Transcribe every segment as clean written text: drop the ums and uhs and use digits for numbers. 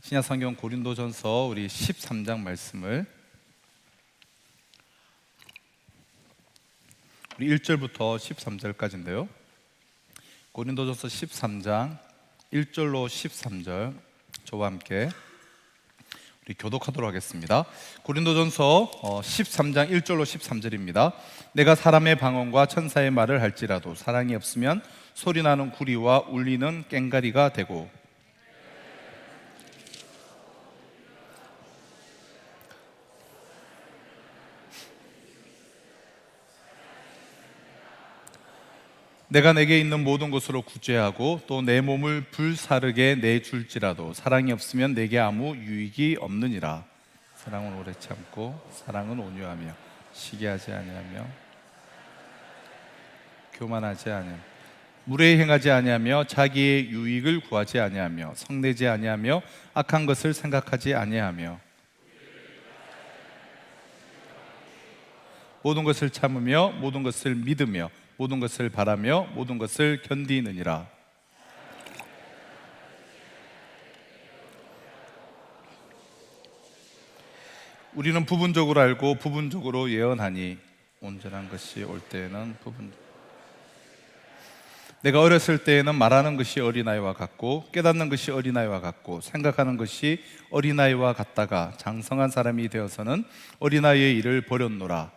신약 성경 고린도전서 우리 13장 말씀을 우리 1절부터 13절까지인데요. 고린도전서 13장 1절로 13절 저와 함께 우리 교독하도록 하겠습니다. 고린도전서 13장 1절로 13절입니다. 내가 사람의 방언과 천사의 말을 할지라도 사랑이 없으면 소리나는 구리와 울리는 꽹가리가 되고, 내가 내게 있는 모든 것으로 구제하고 또 내 몸을 불사르게 내줄지라도 사랑이 없으면 내게 아무 유익이 없느니라. 사랑은 오래 참고 사랑은 온유하며 시기하지 아니하며 교만하지 아니하며 무례히 행하지 아니하며 자기의 유익을 구하지 아니하며 성내지 아니하며 악한 것을 생각하지 아니하며 모든 것을 참으며 모든 것을 믿으며 모든 것을 바라며 모든 것을 견디느니라. 우리는 부분적으로 알고 부분적으로 예언하니 온전한 것이 올 때에는 내가 어렸을 때에는 말하는 것이 어린아이와 같고 깨닫는 것이 어린아이와 같고 생각하는 것이 어린아이와 같다가 장성한 사람이 되어서는 어린아이의 일을 버렸노라.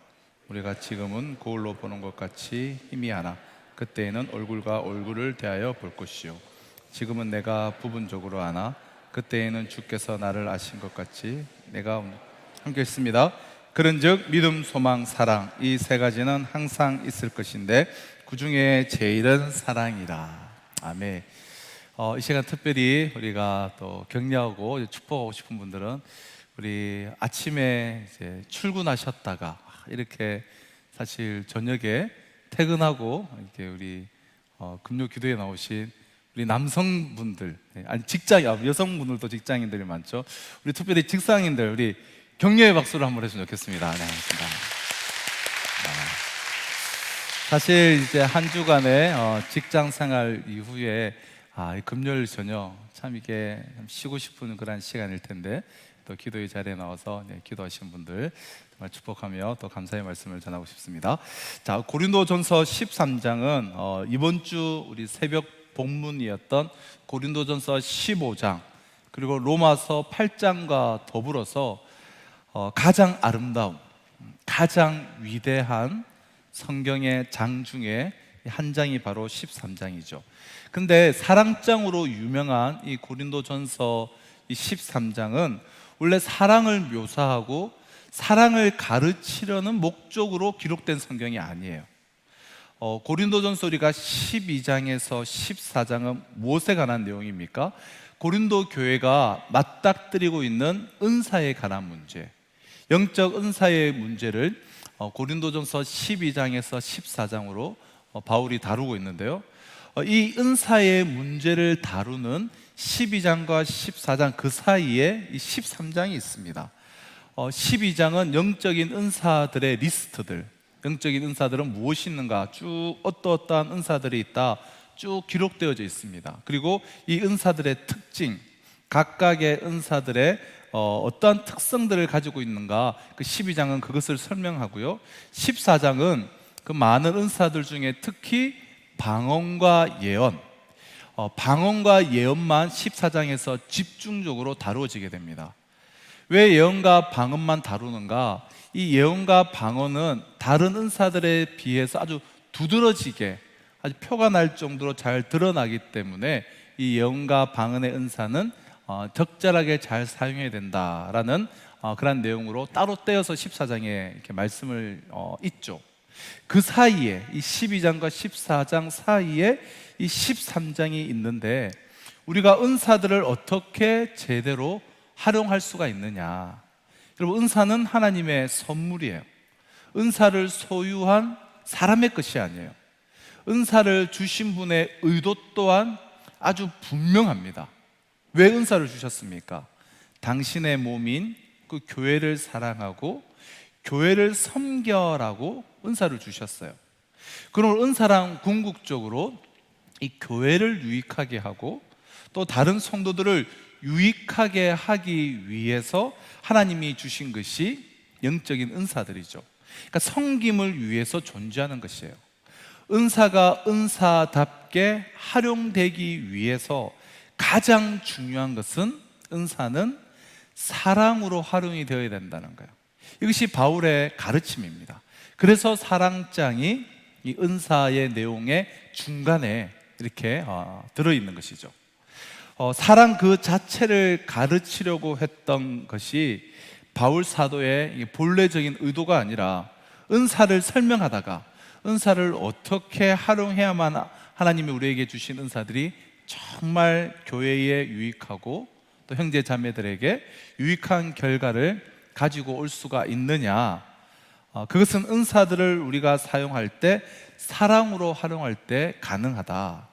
우리가 지금은 거울로 보는 것 같이 희미하나 그때에는 얼굴과 얼굴을 대하여 볼 것이요 지금은 내가 부분적으로 아나 그때에는 주께서 나를 아신 것 같이 내가 함께 있습니다. 그런즉 믿음, 소망, 사랑 이 세 가지는 항상 있을 것인데 그 중에 제일은 사랑이라. 아멘. 이 시간 특별히 우리가 또 격려하고 축복하고 싶은 분들은 우리 아침에 이제 출근하셨다가 이렇게 사실 저녁에 퇴근하고 이렇게 우리 금요 기도에 나오신 우리 남성분들, 아니 여성분들도 직장인들이 많죠. 우리 특별히 직장인들 우리 격려의 박수를 한번 해주면 좋겠습니다. 네, 고맙습니다. 사실 이제 한 주간의 직장 생활 이후에 금요일 저녁 참 이게 쉬고 싶은 그런 시간일 텐데 또 기도의 자리에 나와서 기도하신 분들 정말 축복하며 또 감사의 말씀을 전하고 싶습니다. 자, 고린도전서 13장은 이번 주 우리 새벽 본문이었던 고린도전서 15장 그리고 로마서 8장과 더불어서 가장 아름다운, 가장 위대한 성경의 장 중에 한 장이 바로 13장이죠. 근데 사랑장으로 유명한 이 고린도전서 이 13장은 원래 사랑을 묘사하고 사랑을 가르치려는 목적으로 기록된 성경이 아니에요. 고린도전서 우리가 12장에서 14장은 무엇에 관한 내용입니까? 고린도 교회가 맞닥뜨리고 있는 은사에 관한 문제, 영적 은사의 문제를 고린도전서 12장에서 14장으로 바울이 다루고 있는데요. 이 은사의 문제를 다루는 12장과 14장 그 사이에 이 13장이 있습니다. 12장은 영적인 은사들의 리스트들, 영적인 은사들은 무엇이 있는가 쭉 어떠어떠한 은사들이 있다 쭉 기록되어져 있습니다. 그리고 이 은사들의 특징, 각각의 은사들의 어떠한 특성들을 가지고 있는가 그 12장은 그것을 설명하고요. 14장은 그 많은 은사들 중에 특히 방언과 예언, 방언과 예언만 14장에서 집중적으로 다루어지게 됩니다. 왜 예언과 방언만 다루는가? 이 예언과 방언은 다른 은사들에 비해서 아주 두드러지게 아주 표가 날 정도로 잘 드러나기 때문에 이 예언과 방언의 은사는 적절하게 잘 사용해야 된다라는 그런 내용으로 따로 떼어서 14장에 이렇게 말씀을 있죠. 그 사이에 이 12장과 14장 사이에 이 13장이 있는데 우리가 은사들을 어떻게 제대로 활용할 수가 있느냐. 여러분, 은사는 하나님의 선물이에요. 은사를 소유한 사람의 것이 아니에요. 은사를 주신 분의 의도 또한 아주 분명합니다. 왜 은사를 주셨습니까? 당신의 몸인 그 교회를 사랑하고 교회를 섬겨라고 은사를 주셨어요. 그럼 은사랑 궁극적으로 이 교회를 유익하게 하고 또 다른 성도들을 유익하게 하기 위해서 하나님이 주신 것이 영적인 은사들이죠. 그러니까 섬김을 위해서 존재하는 것이에요. 은사가 은사답게 활용되기 위해서 가장 중요한 것은, 은사는 사랑으로 활용이 되어야 된다는 거예요. 이것이 바울의 가르침입니다. 그래서 사랑장이 이 은사의 내용의 중간에 이렇게 들어있는 것이죠. 사랑 그 자체를 가르치려고 했던 것이 바울 사도의 본래적인 의도가 아니라, 은사를 설명하다가 은사를 어떻게 활용해야만 하나님이 우리에게 주신 은사들이 정말 교회에 유익하고 또 형제 자매들에게 유익한 결과를 가지고 올 수가 있느냐, 그것은 은사들을 우리가 사용할 때 사랑으로 활용할 때 가능하다.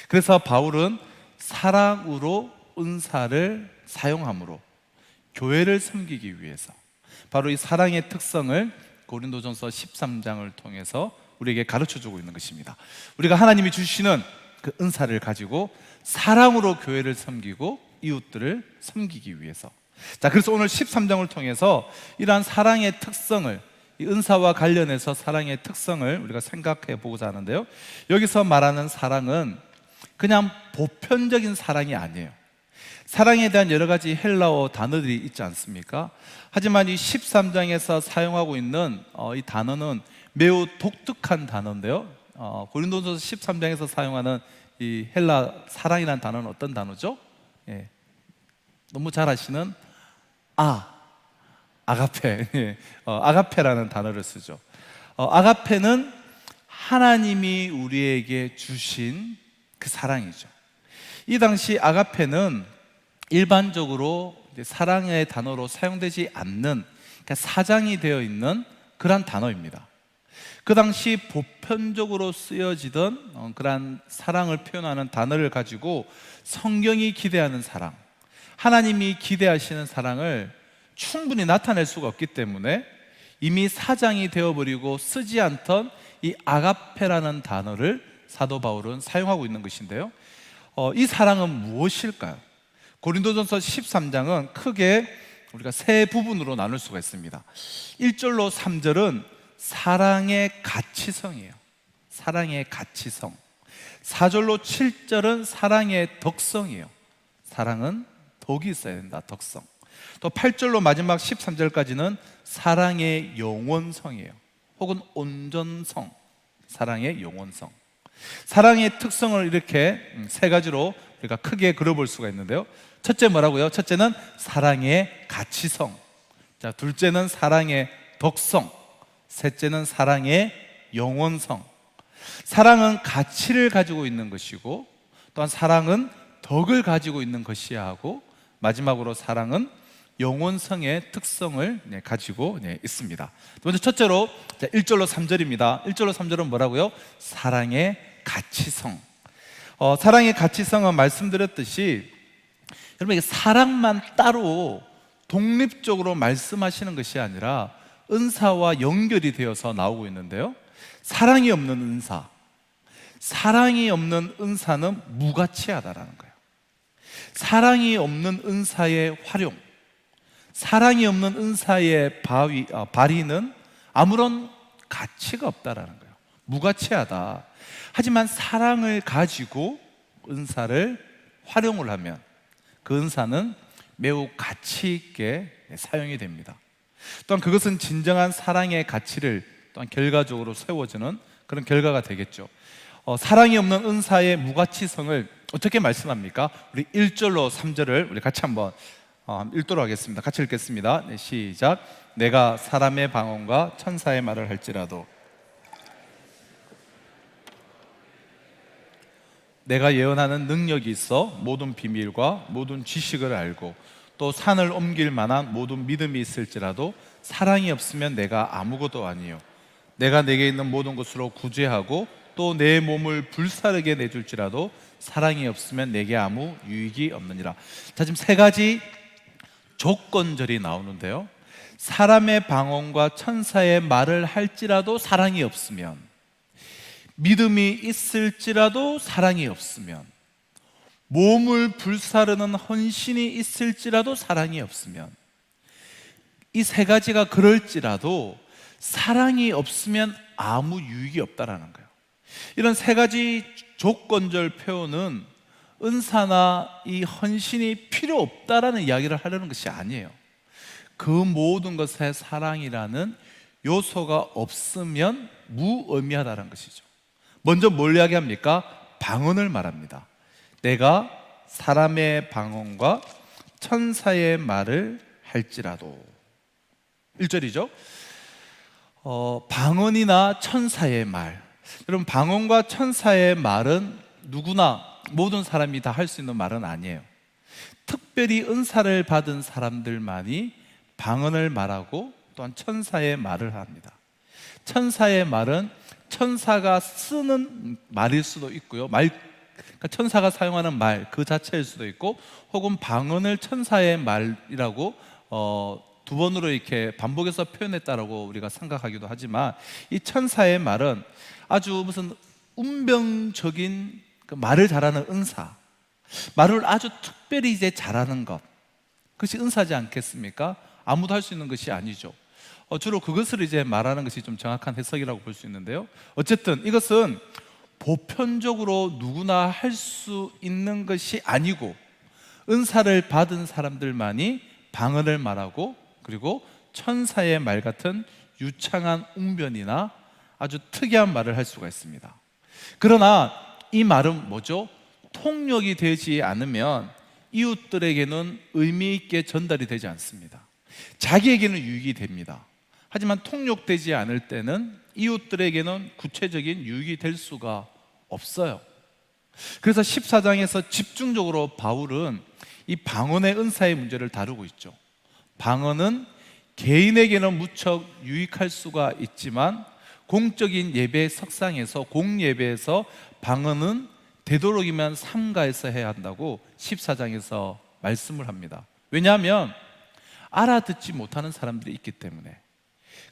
그래서 바울은 사랑으로 은사를 사용함으로 교회를 섬기기 위해서, 바로 이 사랑의 특성을 고린도전서 13장을 통해서 우리에게 가르쳐주고 있는 것입니다. 우리가 하나님이 주시는 그 은사를 가지고 사랑으로 교회를 섬기고 이웃들을 섬기기 위해서. 자, 그래서 오늘 13장을 통해서 이러한 사랑의 특성을, 이 은사와 관련해서 사랑의 특성을 우리가 생각해 보고자 하는데요, 여기서 말하는 사랑은 그냥 보편적인 사랑이 아니에요. 사랑에 대한 여러 가지 헬라어 단어들이 있지 않습니까? 하지만 이 13장에서 사용하고 있는 이 단어는 매우 독특한 단어인데요, 고린도전서 13장에서 사용하는 이 헬라 사랑이라는 단어는 어떤 단어죠? 예. 너무 잘 아시는 아가페. 예. 아가페라는 단어를 쓰죠. 아가페는 하나님이 우리에게 주신 그 사랑이죠. 이 당시 아가페는 일반적으로 사랑의 단어로 사용되지 않는, 그러니까 사장이 되어 있는 그런 단어입니다. 그 당시 보편적으로 쓰여지던 그러한 사랑을 표현하는 단어를 가지고 성경이 기대하는 사랑, 하나님이 기대하시는 사랑을 충분히 나타낼 수가 없기 때문에 이미 사장이 되어버리고 쓰지 않던 이 아가페라는 단어를 사도 바울은 사용하고 있는 것인데요, 이 사랑은 무엇일까요? 고린도전서 13장은 크게 우리가 세 부분으로 나눌 수가 있습니다. 1절로 3절은 사랑의 가치성이에요. 사랑의 가치성. 4절로 7절은 사랑의 덕성이에요. 사랑은 덕이 있어야 된다, 덕성. 또 8절로 마지막 13절까지는 사랑의 영원성이에요. 혹은 온전성, 사랑의 영원성. 사랑의 특성을 이렇게 세 가지로 우리가 크게 그려볼 수가 있는데요, 첫째 뭐라고요? 첫째는 사랑의 가치성, 자, 둘째는 사랑의 덕성, 셋째는 사랑의 영원성. 사랑은 가치를 가지고 있는 것이고, 또한 사랑은 덕을 가지고 있는 것이야 하고, 마지막으로 사랑은 영원성의 특성을 가지고 있습니다. 먼저 첫째로 1절로 3절입니다. 1절로 3절은 뭐라고요? 사랑의 가치성. 사랑의 가치성은 말씀드렸듯이 여러분, 이게 사랑만 따로 독립적으로 말씀하시는 것이 아니라 은사와 연결이 되어서 나오고 있는데요, 사랑이 없는 은사, 사랑이 없는 은사는 무가치하다라는 거예요. 사랑이 없는 은사의 활용, 사랑이 없는 은사의 발휘는 아무런 가치가 없다라는 거예요. 무가치하다. 하지만 사랑을 가지고 은사를 활용을 하면 그 은사는 매우 가치 있게 사용이 됩니다. 또한 그것은 진정한 사랑의 가치를 또한 결과적으로 세워주는 그런 결과가 되겠죠. 사랑이 없는 은사의 무가치성을 어떻게 말씀합니까? 우리 1절로 3절을 우리 같이 한번 읽도록 하겠습니다. 같이 읽겠습니다. 네, 시작. 내가 사람의 방언과 천사의 말을 할지라도, 내가 예언하는 능력이 있어 모든 비밀과 모든 지식을 알고 또 산을 옮길 만한 모든 믿음이 있을지라도 사랑이 없으면 내가 아무것도 아니요. 내가 내게 있는 모든 것으로 구제하고 또 내 몸을 불사르게 내줄지라도 사랑이 없으면 내게 아무 유익이 없느니라. 자, 지금 세 가지 조건절이 나오는데요, 사람의 방언과 천사의 말을 할지라도 사랑이 없으면, 믿음이 있을지라도 사랑이 없으면, 몸을 불사르는 헌신이 있을지라도 사랑이 없으면, 이 세 가지가 그럴지라도 사랑이 없으면 아무 유익이 없다라는 거예요. 이런 세 가지 조건절 표현은 은사나 이 헌신이 필요 없다라는 이야기를 하려는 것이 아니에요. 그 모든 것에 사랑이라는 요소가 없으면 무의미하다는 것이죠. 먼저 뭘 이야기합니까? 방언을 말합니다. 내가 사람의 방언과 천사의 말을 할지라도. 1절이죠. 방언이나 천사의 말. 여러분, 방언과 천사의 말은 누구나 모든 사람이 다 할 수 있는 말은 아니에요. 특별히 은사를 받은 사람들만이 방언을 말하고 또한 천사의 말을 합니다. 천사의 말은 천사가 쓰는 말일 수도 있고요. 그러니까 천사가 사용하는 말 그 자체일 수도 있고, 혹은 방언을 천사의 말이라고 두 번으로 이렇게 반복해서 표현했다라고 우리가 생각하기도 하지만, 이 천사의 말은 아주 무슨 운명적인 그 말을 잘하는 은사, 말을 아주 특별히 이제 잘하는 것, 그것이 은사지 않겠습니까? 아무도 할 수 있는 것이 아니죠. 주로 그것을 이제 말하는 것이 좀 정확한 해석이라고 볼 수 있는데요. 어쨌든 이것은 보편적으로 누구나 할 수 있는 것이 아니고, 은사를 받은 사람들만이 방언을 말하고, 그리고 천사의 말 같은 유창한 웅변이나 아주 특이한 말을 할 수가 있습니다. 그러나 이 말은 뭐죠? 통역이 되지 않으면 이웃들에게는 의미 있게 전달이 되지 않습니다. 자기에게는 유익이 됩니다. 하지만 통역되지 않을 때는 이웃들에게는 구체적인 유익이 될 수가 없어요. 그래서 14장에서 집중적으로 바울은 이 방언의 은사의 문제를 다루고 있죠. 방언은 개인에게는 무척 유익할 수가 있지만, 공적인 예배 석상에서, 공예배에서 방언은 되도록이면 삼가해서 해야 한다고 14장에서 말씀을 합니다. 왜냐하면 알아듣지 못하는 사람들이 있기 때문에.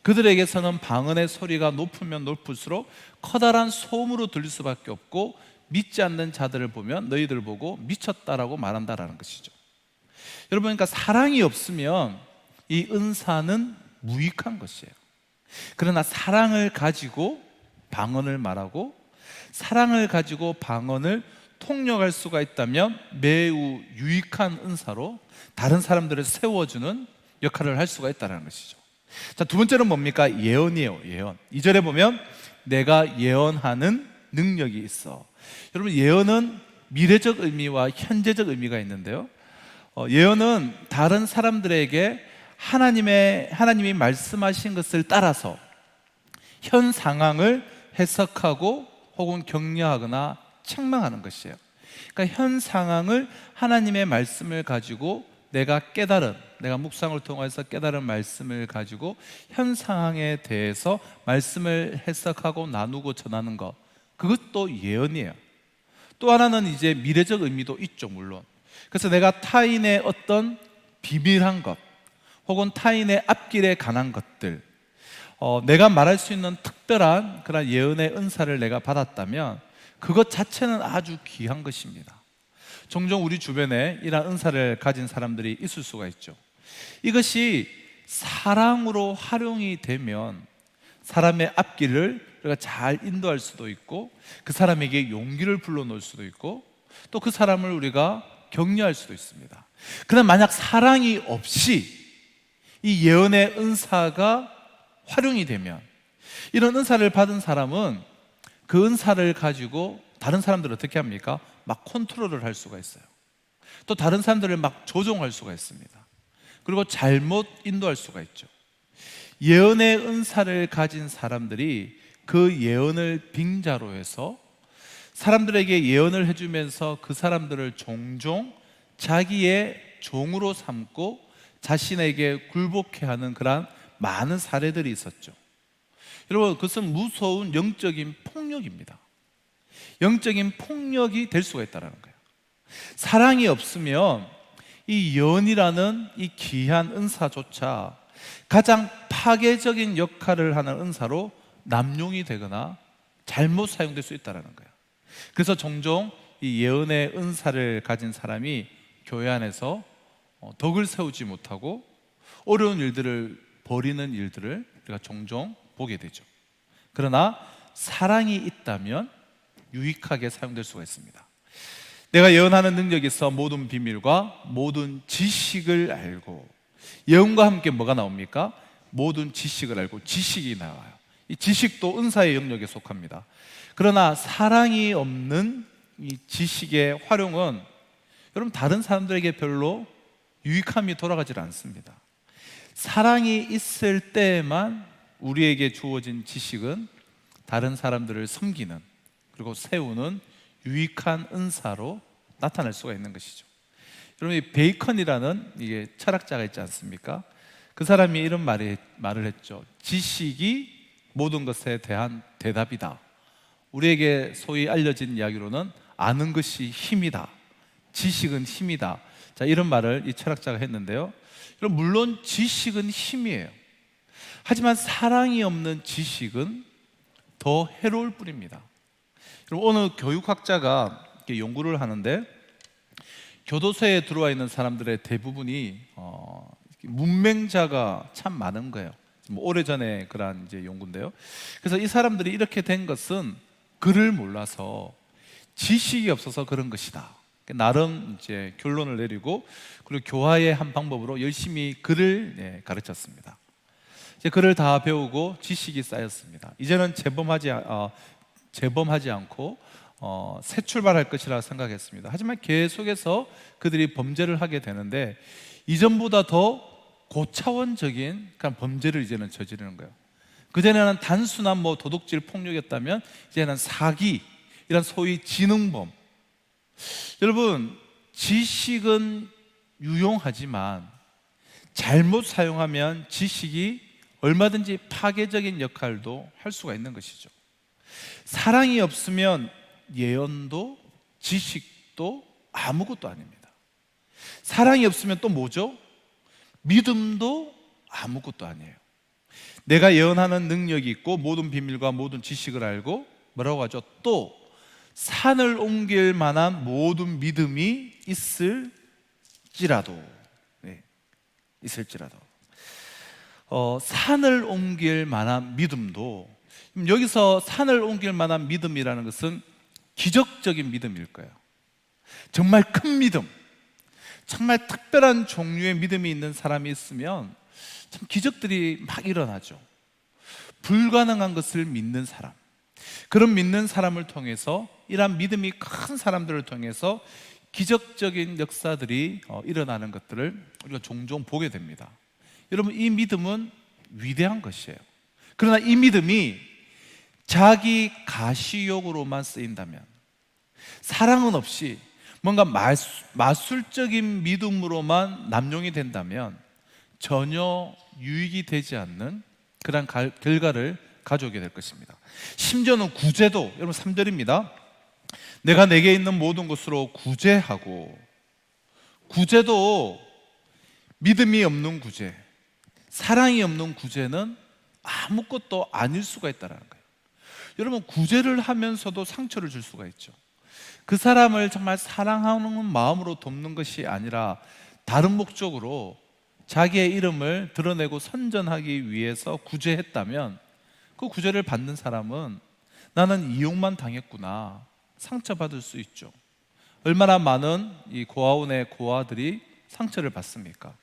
그들에게서는 방언의 소리가 높으면 높을수록 커다란 소음으로 들릴 수밖에 없고, 믿지 않는 자들을 보면 너희들 보고 미쳤다라고 말한다라는 것이죠. 여러분, 그러니까 사랑이 없으면 이 은사는 무익한 것이에요. 그러나 사랑을 가지고 방언을 말하고, 사랑을 가지고 방언을 통역할 수가 있다면 매우 유익한 은사로 다른 사람들을 세워주는 역할을 할 수가 있다는 것이죠. 자, 두 번째는 뭡니까? 예언이에요. 예언. 2절에 보면 내가 예언하는 능력이 있어. 여러분, 예언은 미래적 의미와 현재적 의미가 있는데요, 예언은 다른 사람들에게 하나님이 말씀하신 것을 따라서 현 상황을 해석하고 혹은 격려하거나 책망하는 것이에요. 그러니까 현 상황을 하나님의 말씀을 가지고 내가 묵상을 통해서 깨달은 말씀을 가지고 현 상황에 대해서 말씀을 해석하고 나누고 전하는 것, 그것도 예언이에요. 또 하나는 이제 미래적 의미도 있죠, 물론. 그래서 내가 타인의 어떤 비밀한 것, 혹은 타인의 앞길에 관한 것들, 내가 말할 수 있는 특별한 그런 예언의 은사를 내가 받았다면 그것 자체는 아주 귀한 것입니다. 종종 우리 주변에 이런 은사를 가진 사람들이 있을 수가 있죠. 이것이 사랑으로 활용이 되면 사람의 앞길을 우리가 잘 인도할 수도 있고, 그 사람에게 용기를 불러넣을 수도 있고, 또 그 사람을 우리가 격려할 수도 있습니다. 그러나 만약 사랑이 없이 이 예언의 은사가 활용이 되면, 이런 은사를 받은 사람은 그 은사를 가지고 다른 사람들을 어떻게 합니까? 막 컨트롤을 할 수가 있어요. 또 다른 사람들을 막 조종할 수가 있습니다. 그리고 잘못 인도할 수가 있죠. 예언의 은사를 가진 사람들이 그 예언을 빙자로 해서 사람들에게 예언을 해주면서 그 사람들을 종종 자기의 종으로 삼고 자신에게 굴복해 하는 그런 많은 사례들이 있었죠. 여러분, 그것은 무서운 영적인 폭력입니다. 영적인 폭력이 될 수가 있다는 거예요. 사랑이 없으면 이 예언이라는 이 귀한 은사조차 가장 파괴적인 역할을 하는 은사로 남용이 되거나 잘못 사용될 수 있다는 거예요. 그래서 종종 이 예언의 은사를 가진 사람이 교회 안에서 덕을 세우지 못하고 어려운 일들을 벌이는 일들을 우리가 종종 보게 되죠. 그러나 사랑이 있다면 유익하게 사용될 수가 있습니다. 내가 예언하는 능력이 있어 모든 비밀과 모든 지식을 알고, 예언과 함께 뭐가 나옵니까? 모든 지식을 알고, 지식이 나와요. 이 지식도 은사의 영역에 속합니다. 그러나 사랑이 없는 이 지식의 활용은 여러분 다른 사람들에게 별로 유익함이 돌아가질 않습니다. 사랑이 있을 때에만 우리에게 주어진 지식은 다른 사람들을 섬기는, 그리고 세우는 유익한 은사로 나타날 수가 있는 것이죠. 여러분, 이 베이컨이라는 이게 철학자가 있지 않습니까? 그 사람이 이런 말을 했죠. 지식이 모든 것에 대한 대답이다. 우리에게 소위 알려진 이야기로는 아는 것이 힘이다. 지식은 힘이다. 자, 이런 말을 이 철학자가 했는데요. 여러분, 물론 지식은 힘이에요. 하지만 사랑이 없는 지식은 더 해로울 뿐입니다. 여러분, 어느 교육학자가 이렇게 연구를 하는데 교도소에 들어와 있는 사람들의 대부분이 문맹자가 참 많은 거예요. 오래전에 그런 이제 연구인데요. 그래서 이 사람들이 이렇게 된 것은 글을 몰라서, 지식이 없어서 그런 것이다. 나름 이제 결론을 내리고, 그리고 교화의 한 방법으로 열심히 글을 가르쳤습니다. 이제 글을 다 배우고 지식이 쌓였습니다. 이제는 재범하지 않고 새 출발할 것이라 생각했습니다. 하지만 계속해서 그들이 범죄를 하게 되는데 이전보다 더 고차원적인 그런 범죄를 이제는 저지르는 거예요. 그전에는 단순한 도둑질 폭력이었다면 이제는 사기, 이런 소위 지능범. 여러분, 지식은 유용하지만 잘못 사용하면 지식이 얼마든지 파괴적인 역할도 할 수가 있는 것이죠. 사랑이 없으면 예언도 지식도 아무것도 아닙니다. 사랑이 없으면 또 뭐죠? 믿음도 아무것도 아니에요. 내가 예언하는 능력이 있고 모든 비밀과 모든 지식을 알고 뭐라고 하죠? 또 산을 옮길 만한 모든 믿음이 있을지라도, 있을지라도 산을 옮길 만한 믿음도, 여기서 산을 옮길 만한 믿음이라는 것은 기적적인 믿음일 거예요. 정말 큰 믿음, 정말 특별한 종류의 믿음이 있는 사람이 있으면 참 기적들이 막 일어나죠. 불가능한 것을 믿는 사람, 그런 믿는 사람을 통해서, 이러한 믿음이 큰 사람들을 통해서 기적적인 역사들이 일어나는 것들을 우리가 종종 보게 됩니다. 여러분, 이 믿음은 위대한 것이에요. 그러나 이 믿음이 자기 가시욕으로만 쓰인다면, 사랑은 없이 뭔가 마술적인 믿음으로만 남용이 된다면 전혀 유익이 되지 않는 그런 결과를 가져오게 될 것입니다. 심지어는 구제도, 여러분 3절입니다. 내가 내게 있는 모든 것으로 구제하고, 구제도 믿음이 없는 구제, 사랑이 없는 구제는 아무것도 아닐 수가 있다는 거예요. 여러분, 구제를 하면서도 상처를 줄 수가 있죠. 그 사람을 정말 사랑하는 마음으로 돕는 것이 아니라 다른 목적으로 자기의 이름을 드러내고 선전하기 위해서 구제했다면, 그 구제를 받는 사람은 나는 이용만 당했구나, 상처받을 수 있죠. 얼마나 많은 이 고아원의 고아들이 상처를 받습니까?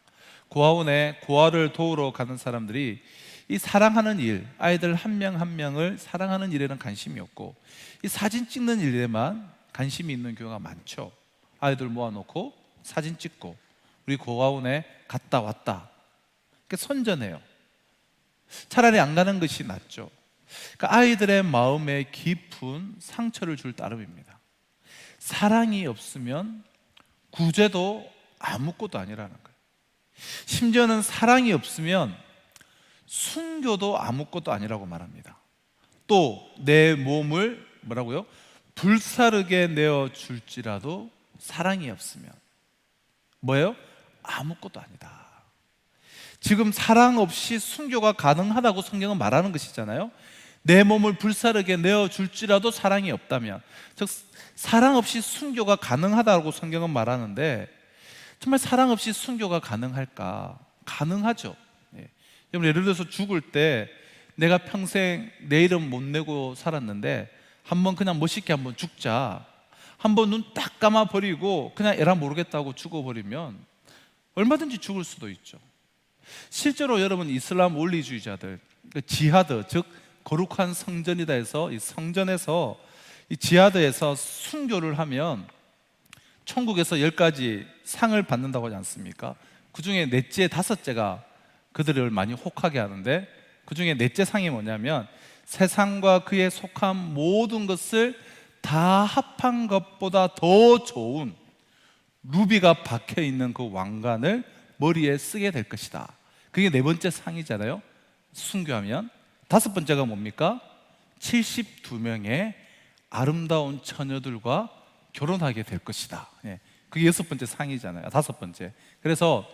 고아원에 고아를 도우러 가는 사람들이 이 사랑하는 일, 아이들 한 명 한 명을 사랑하는 일에는 관심이 없고 이 사진 찍는 일에만 관심이 있는 경우가 많죠. 아이들 모아놓고 사진 찍고 우리 고아원에 갔다 왔다, 선전해요. 차라리 안 가는 것이 낫죠. 그러니까 아이들의 마음에 깊은 상처를 줄 따름입니다. 사랑이 없으면 구제도 아무것도 아니라는 거예요. 심지어는 사랑이 없으면 순교도 아무것도 아니라고 말합니다. 또 내 몸을 뭐라고요? 불사르게 내어줄지라도 사랑이 없으면 뭐예요? 아무것도 아니다. 지금 사랑 없이 순교가 가능하다고 성경은 말하는 것이잖아요. 내 몸을 불사르게 내어줄지라도 사랑이 없다면, 즉 사랑 없이 순교가 가능하다고 성경은 말하는데, 정말 사랑 없이 순교가 가능할까? 가능하죠. 예. 여러분, 예를 들어서 죽을 때 내가 평생 내 이름 못 내고 살았는데 한번 그냥 멋있게 한번 죽자, 한번 눈 딱 감아 버리고 그냥 에라 모르겠다고 죽어버리면 얼마든지 죽을 수도 있죠. 실제로 여러분, 이슬람 원리주의자들, 지하드, 즉 거룩한 성전이다 해서 이 성전에서, 이 지하드에서 순교를 하면 천국에서 10가지 상을 받는다고 하지 않습니까? 그 중에 넷째, 다섯째가 그들을 많이 혹하게 하는데, 그 중에 넷째 상이 뭐냐면 세상과 그에 속한 모든 것을 다 합한 것보다 더 좋은 루비가 박혀 있는 그 왕관을 머리에 쓰게 될 것이다. 그게 네 번째 상이잖아요, 순교하면. 다섯 번째가 뭡니까? 72명의 아름다운 처녀들과 결혼하게 될 것이다. 예. 그게 여섯 번째 상이잖아요. 다섯 번째. 그래서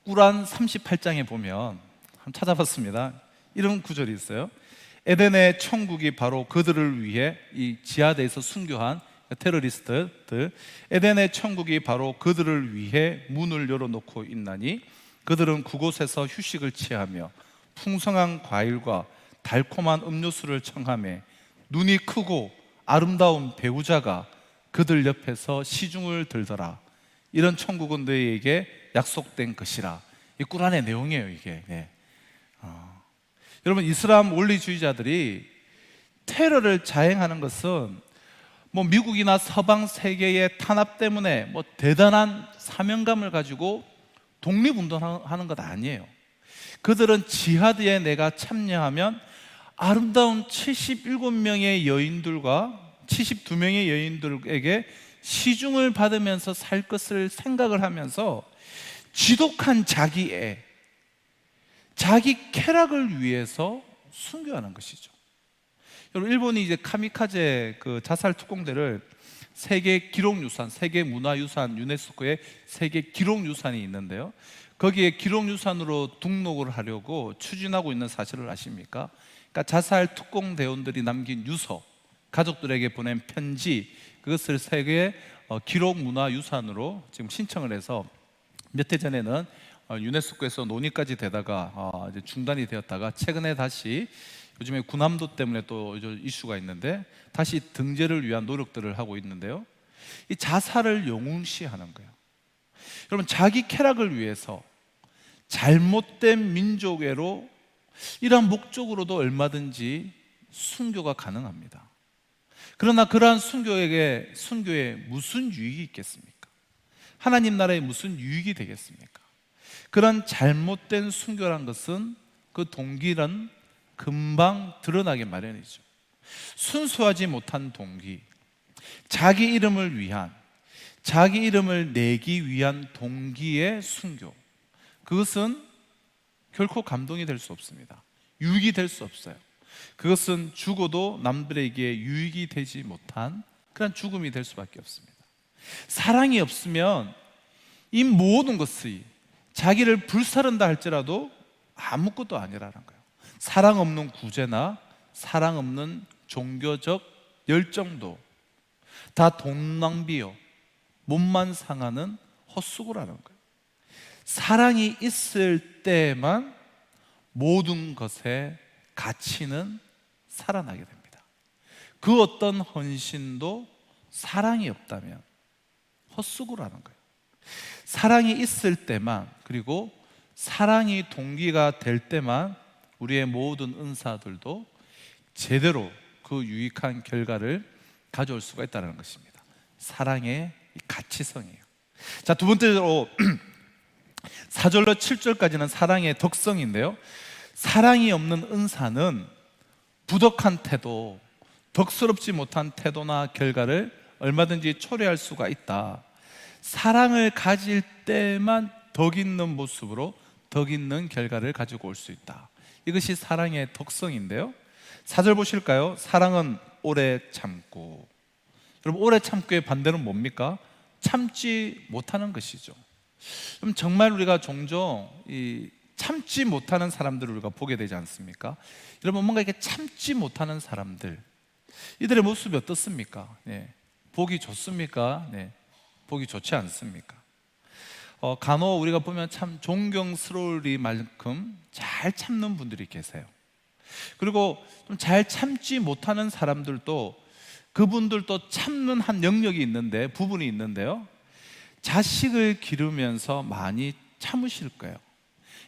꾸란 38장에 보면, 한번 찾아봤습니다. 이런 구절이 있어요. 에덴의 천국이 바로 그들을 위해, 이 지하드에서 순교한 테러리스트들, 에덴의 천국이 바로 그들을 위해 문을 열어놓고 있나니 그들은 그곳에서 휴식을 취하며 풍성한 과일과 달콤한 음료수를 청하며 눈이 크고 아름다운 배우자가 그들 옆에서 시중을 들더라. 이런 천국은 너희에게 약속된 것이라. 이 꾸란의 내용이에요, 이게. 네. 여러분, 이슬람 원리주의자들이 테러를 자행하는 것은 뭐 미국이나 서방 세계의 탄압 때문에 뭐 대단한 사명감을 가지고 독립운동하는 것 아니에요. 그들은 지하드에 내가 참여하면 아름다운 77명의 여인들과 72명의 여인들에게 시중을 받으면서 살 것을 생각을 하면서 지독한 자기애, 자기 쾌락을 위해서 순교하는 것이죠. 여러분, 일본이 이제 카미카제 그 자살 특공대를 세계 기록유산, 세계 문화유산, 유네스코의 세계 기록유산이 있는데요, 거기에 기록유산으로 등록을 하려고 추진하고 있는 사실을 아십니까? 그러니까 자살 특공대원들이 남긴 유서, 가족들에게 보낸 편지, 그것을 세계 기록문화유산으로 지금 신청을 해서 몇 해 전에는 유네스코에서 논의까지 되다가 이제 중단이 되었다가 최근에 다시, 요즘에 군함도 때문에 또 이슈가 있는데 다시 등재를 위한 노력들을 하고 있는데요, 이 자살을 영웅시하는 거예요. 여러분, 자기 쾌락을 위해서 잘못된 민족애로, 이러한 목적으로도 얼마든지 순교가 가능합니다. 그러나 그러한 순교에 무슨 유익이 있겠습니까? 하나님 나라에 무슨 유익이 되겠습니까? 그런 잘못된 순교란 것은, 그 동기는 금방 드러나게 마련이죠. 순수하지 못한 동기, 자기 이름을 위한, 자기 이름을 내기 위한 동기의 순교, 그것은 결코 감동이 될 수 없습니다. 유익이 될 수 없어요. 그것은 죽어도 남들에게 유익이 되지 못한 그런 죽음이 될 수밖에 없습니다. 사랑이 없으면 이 모든 것이 자기를 불사른다 할지라도 아무것도 아니라는 거예요. 사랑 없는 구제나 사랑 없는 종교적 열정도 다 돈 낭비요, 몸만 상하는 헛수고라는 거예요. 사랑이 있을 때만 모든 것의 가치는 살아나게 됩니다. 그 어떤 헌신도 사랑이 없다면 헛수고라는 거예요. 사랑이 있을 때만, 그리고 사랑이 동기가 될 때만 우리의 모든 은사들도 제대로 그 유익한 결과를 가져올 수가 있다는 것입니다. 사랑의 가치성이에요. 자, 두 번째로 4절로 7절까지는 사랑의 덕성인데요, 사랑이 없는 은사는 부덕한 태도, 덕스럽지 못한 태도나 결과를 얼마든지 초래할 수가 있다. 사랑을 가질 때만 덕 있는 모습으로 덕 있는 결과를 가지고 올 수 있다. 이것이 사랑의 덕성인데요, 4절 보실까요? 사랑은 오래 참고. 여러분, 오래 참고의 반대는 뭡니까? 참지 못하는 것이죠. 그럼 정말 우리가 종종 참지 못하는 사람들을 우리가 보게 되지 않습니까? 여러분, 뭔가 이렇게 참지 못하는 사람들, 이들의 모습이 어떻습니까? 네. 보기 좋습니까? 네. 보기 좋지 않습니까? 간혹 우리가 보면 참 존경스러울만큼 잘 참는 분들이 계세요. 그리고 좀 잘 참지 못하는 사람들도, 그분들도 참는 한 영역이 있는데, 부분이 있는데요, 자식을 기르면서 많이 참으실 거예요.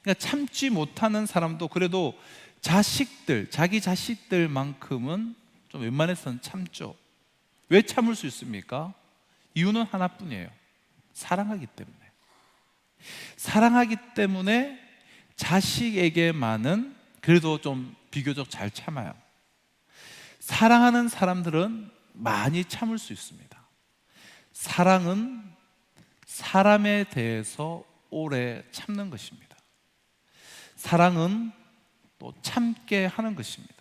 그러니까 참지 못하는 사람도 그래도 자기 자식들만큼은 좀 웬만해서는 참죠. 왜 참을 수 있습니까? 이유는 하나뿐이에요. 사랑하기 때문에. 사랑하기 때문에 자식에게만은 그래도 좀 비교적 잘 참아요. 사랑하는 사람들은 많이 참을 수 있습니다. 사랑은 사람에 대해서 오래 참는 것입니다. 사랑은 또 참게 하는 것입니다.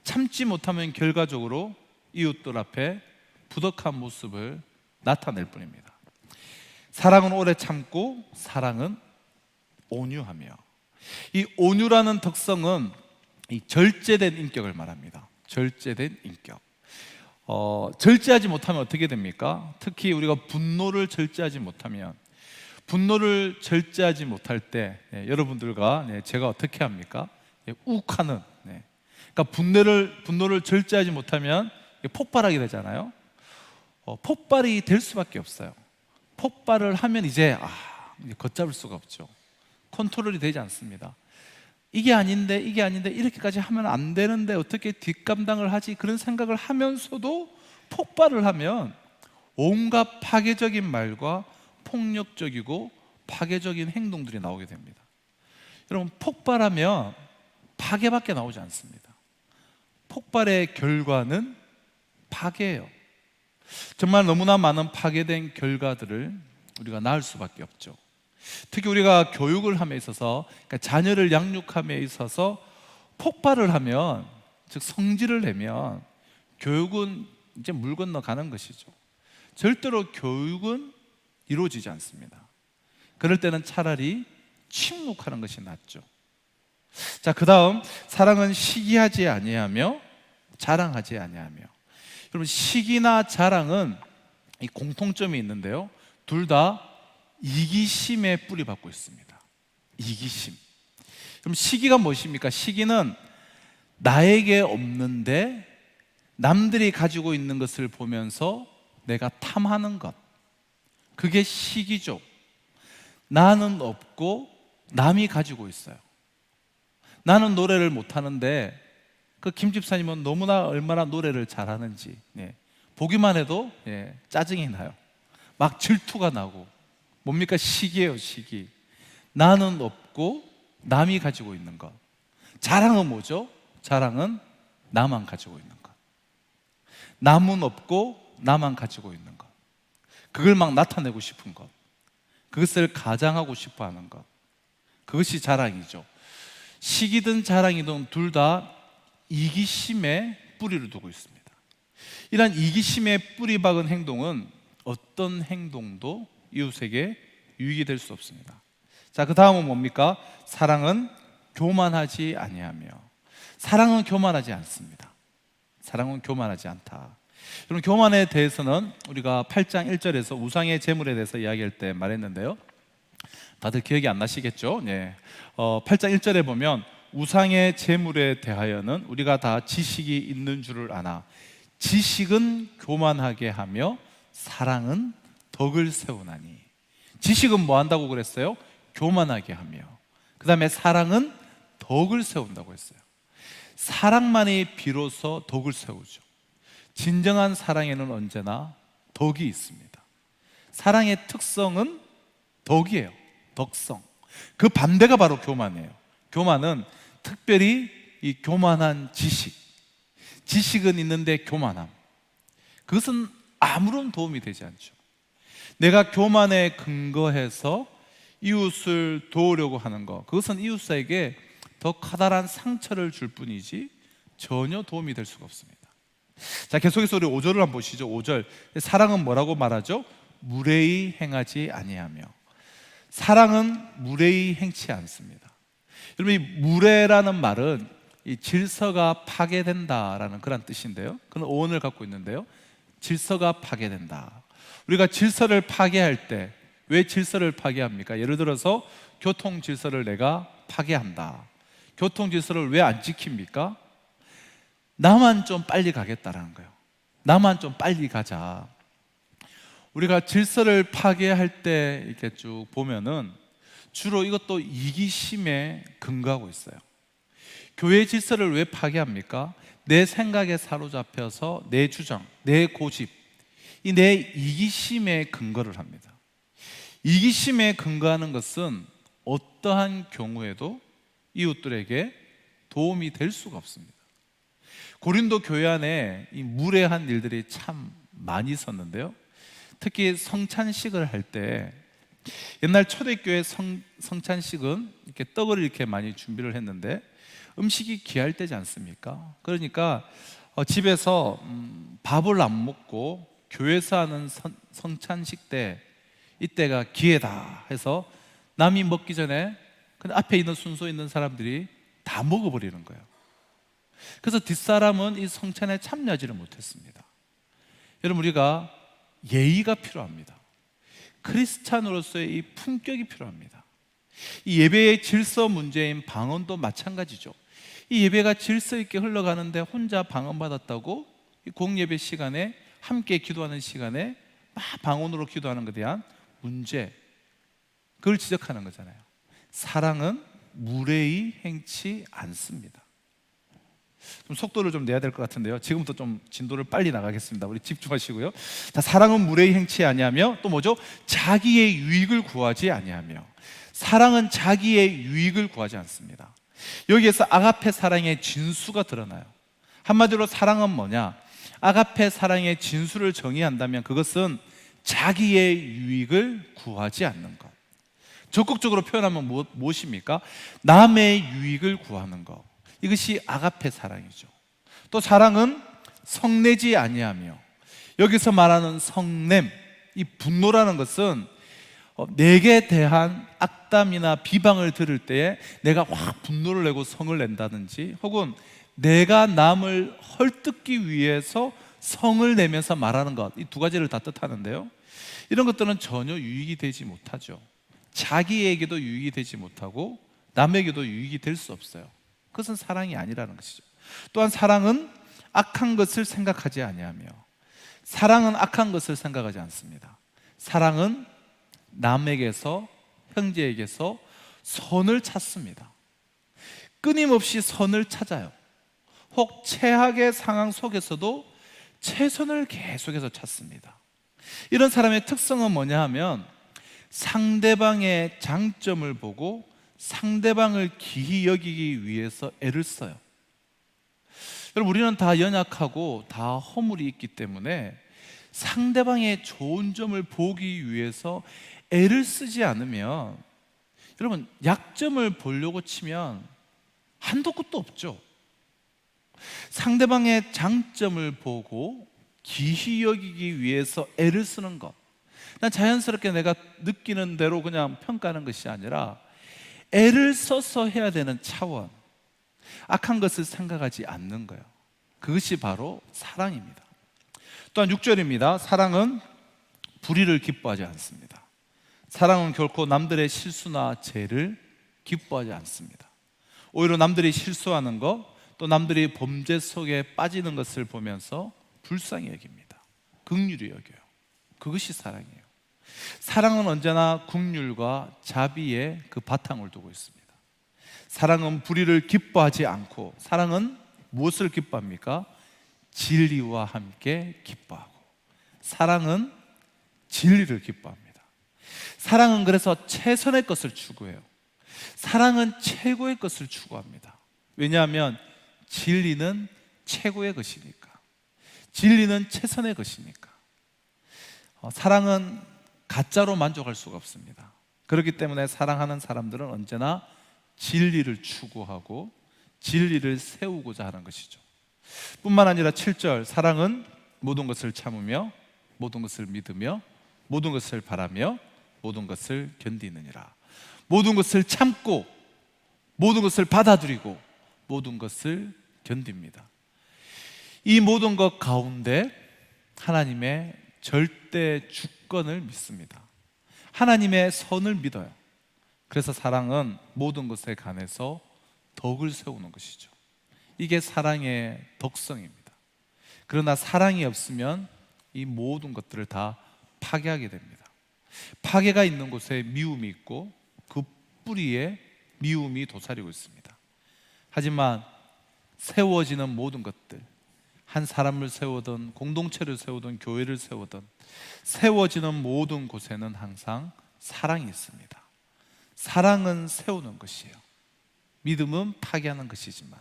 참지 못하면 결과적으로 이웃들 앞에 부덕한 모습을 나타낼 뿐입니다. 사랑은 오래 참고, 사랑은 온유하며. 이 온유라는 특성은 이 절제된 인격을 말합니다. 절제된 인격. 절제하지 못하면 어떻게 됩니까? 특히 우리가 분노를 절제하지 못하면, 분노를 절제하지 못할 때 여러분들과 제가 어떻게 합니까? 욱하는. 그러니까 분노를 절제하지 못하면 폭발하게 되잖아요. 폭발이 될 수밖에 없어요. 폭발을 하면 이제 걷잡을 수가 없죠. 컨트롤이 되지 않습니다. 이게 아닌데 이렇게까지 하면 안 되는데 어떻게 뒷감당을 하지, 그런 생각을 하면서도 폭발을 하면 온갖 파괴적인 말과 폭력적이고 파괴적인 행동들이 나오게 됩니다. 여러분, 폭발하면 파괴밖에 나오지 않습니다. 폭발의 결과는 파괴예요. 정말 너무나 많은 파괴된 결과들을 우리가 낳을 수밖에 없죠. 특히 우리가 교육을 함에 있어서, 그러니까 자녀를 양육함에 있어서 폭발을 하면, 즉 성질을 내면 교육은 이제 물 건너가는 것이죠. 절대로 교육은 이루어지지 않습니다. 그럴 때는 차라리 침묵하는 것이 낫죠. 자, 그 다음, 사랑은 시기하지 아니하며 자랑하지 아니하며. 여러분, 시기나 자랑은 이 공통점이 있는데요, 둘 다 이기심에 뿌리박고 있습니다. 이기심. 그럼 시기가 무엇입니까? 시기는 나에게 없는데 남들이 가지고 있는 것을 보면서 내가 탐하는 것, 그게 시기죠. 나는 없고 남이 가지고 있어요. 나는 노래를 못하는데 그 김 집사님은 너무나 얼마나 노래를 잘하는지 보기만 해도 짜증이 나요. 막 질투가 나고. 뭡니까? 시기예요, 시기. 나는 없고 남이 가지고 있는 것. 자랑은 뭐죠? 자랑은 나만 가지고 있는 것. 남은 없고 나만 가지고 있는 것. 그걸 막 나타내고 싶은 것, 그것을 가장하고 싶어 하는 것, 그것이 자랑이죠. 시기든 자랑이든 둘 다 이기심에 뿌리를 두고 있습니다. 이러한 이기심에 뿌리 박은 행동은 어떤 행동도 이웃에게 유익이 될 수 없습니다. 자, 그 다음은 뭡니까? 사랑은 교만하지 아니하며. 사랑은 교만하지 않습니다. 사랑은 교만하지 않다. 여러분, 교만에 대해서는 우리가 8장 1절에서 우상의 제물에 대해서 이야기할 때 말했는데요, 다들 기억이 안 나시겠죠? 8장 1절에 보면 우상의 제물에 대하여는 우리가 다 지식이 있는 줄을 아나 지식은 교만하게 하며 사랑은 덕을 세우나니. 지식은 뭐 한다고 그랬어요? 교만하게 하며. 그 다음에 사랑은 덕을 세운다고 했어요. 사랑만이 비로소 덕을 세우죠. 진정한 사랑에는 언제나 덕이 있습니다. 사랑의 특성은 덕이에요. 덕성. 그 반대가 바로 교만이에요. 교만은 특별히 이 교만한 지식은 있는데 교만함, 그것은 아무런 도움이 되지 않죠. 내가 교만에 근거해서 이웃을 도우려고 하는 것, 그것은 이웃에게 더 커다란 상처를 줄 뿐이지 전혀 도움이 될 수가 없습니다. 자, 계속해서 우리 5절을 한번 보시죠. 5절. 사랑은 뭐라고 말하죠? 무례히 행하지 아니하며. 사랑은 무례히 행치 않습니다. 여러분, 이 무례라는 말은 이 질서가 파괴된다라는 그런 뜻인데요, 그런 어원을 갖고 있는데요, 질서가 파괴된다. 우리가 질서를 파괴할 때 왜 질서를 파괴합니까? 예를 들어서 교통 질서를 내가 파괴한다. 교통 질서를 왜 안 지킵니까? 나만 좀 빨리 가겠다라는 거예요. 나만 좀 빨리 가자. 우리가 질서를 파괴할 때 이렇게 쭉 보면은 주로 이것도 이기심에 근거하고 있어요. 교회 질서를 왜 파괴합니까? 내 생각에 사로잡혀서 내 주장, 내 고집, 이 내 이기심에 근거를 합니다. 이기심에 근거하는 것은 어떠한 경우에도 이웃들에게 도움이 될 수가 없습니다. 고린도 교회 안에 이 무례한 일들이 참 많이 있었는데요, 특히 성찬식을 할 때, 옛날 초대교회 성찬식은 이렇게 떡을 이렇게 많이 준비를 했는데 음식이 귀할 때지 않습니까? 그러니까 집에서 밥을 안 먹고 교회에서 하는 성찬식 때, 이때가 기회다 해서 남이 먹기 전에 근데 앞에 있는 순서 있는 사람들이 다 먹어버리는 거예요. 그래서 뒷사람은 이 성찬에 참여하지를 못했습니다. 여러분, 우리가 예의가 필요합니다. 크리스찬으로서의 이 품격이 필요합니다. 이 예배의 질서 문제인 방언도 마찬가지죠. 이 예배가 질서 있게 흘러가는데 혼자 방언받았다고 이 공예배 시간에, 함께 기도하는 시간에 막 방언으로 기도하는 것에 대한 문제, 그걸 지적하는 거잖아요. 사랑은 무례히 행치 않습니다. 좀 속도를 좀 내야 될 것 같은데요, 지금부터 좀 진도를 빨리 나가겠습니다. 우리 집중하시고요. 자, 사랑은 무례히 행치 아니하며, 또 뭐죠? 자기의 유익을 구하지 아니하며. 사랑은 자기의 유익을 구하지 않습니다. 여기에서 아가페 사랑의 진수가 드러나요. 한마디로 사랑은 뭐냐? 아가페 사랑의 진수를 정의한다면 그것은 자기의 유익을 구하지 않는 것. 적극적으로 표현하면 무엇입니까? 남의 유익을 구하는 것. 이것이 아가페 사랑이죠. 또 사랑은 성내지 아니하며, 여기서 말하는 성냄, 이 분노라는 것은 내게 대한 악담이나 비방을 들을 때에 내가 확 분노를 내고 성을 낸다든지, 혹은 내가 남을 헐뜯기 위해서 성을 내면서 말하는 것, 이 두 가지를 다 뜻하는데요, 이런 것들은 전혀 유익이 되지 못하죠. 자기에게도 유익이 되지 못하고 남에게도 유익이 될 수 없어요. 그것은 사랑이 아니라는 것이죠. 또한 사랑은 악한 것을 생각하지 아니하며, 사랑은 악한 것을 생각하지 않습니다. 사랑은 남에게서, 형제에게서 선을 찾습니다. 끊임없이 선을 찾아요. 혹 최악의 상황 속에서도 최선을 계속해서 찾습니다. 이런 사람의 특성은 뭐냐 하면 상대방의 장점을 보고 상대방을 기히 여기기 위해서 애를 써요. 여러분, 우리는 다 연약하고 다 허물이 있기 때문에 상대방의 좋은 점을 보기 위해서 애를 쓰지 않으면, 여러분, 약점을 보려고 치면 한도 끝도 없죠. 상대방의 장점을 보고 기히 여기기 위해서 애를 쓰는 것, 난 자연스럽게 내가 느끼는 대로 그냥 평가하는 것이 아니라 애를 써서 해야 되는 차원, 악한 것을 생각하지 않는 거예요. 그것이 바로 사랑입니다. 또한 6절입니다. 사랑은 불의를 기뻐하지 않습니다. 사랑은 결코 남들의 실수나 죄를 기뻐하지 않습니다. 오히려 남들이 실수하는 것, 또 남들이 범죄 속에 빠지는 것을 보면서 불쌍히 여깁니다. 긍휼히 여겨요. 그것이 사랑이에요. 사랑은 언제나 긍휼과 자비의 그 바탕을 두고 있습니다. 사랑은 불의를 기뻐하지 않고, 사랑은 무엇을 기뻐합니까? 진리와 함께 기뻐하고, 사랑은 진리를 기뻐합니다. 사랑은 그래서 최선의 것을 추구해요. 사랑은 최고의 것을 추구합니다. 왜냐하면 진리는 최고의 것이니까, 진리는 최선의 것이니까. 사랑은 가짜로 만족할 수가 없습니다. 그렇기 때문에 사랑하는 사람들은 언제나 진리를 추구하고 진리를 세우고자 하는 것이죠. 뿐만 아니라 7절, 사랑은 모든 것을 참으며 모든 것을 믿으며 모든 것을 바라며 모든 것을 견디느니라. 모든 것을 참고 모든 것을 받아들이고 모든 것을 견딥니다. 이 모든 것 가운데 하나님의 절대 주권을 믿습니다. 하나님의 선을 믿어요. 그래서 사랑은 모든 것에 관해서 덕을 세우는 것이죠. 이게 사랑의 덕성입니다. 그러나 사랑이 없으면 이 모든 것들을 다 파괴하게 됩니다. 파괴가 있는 곳에 미움이 있고 그 뿌리에 미움이 도사리고 있습니다. 하지만 세워지는 모든 것들, 한 사람을 세우든 공동체를 세우든 교회를 세우든 세워지는 모든 곳에는 항상 사랑이 있습니다. 사랑은 세우는 것이에요. 믿음은 파괴하는 것이지만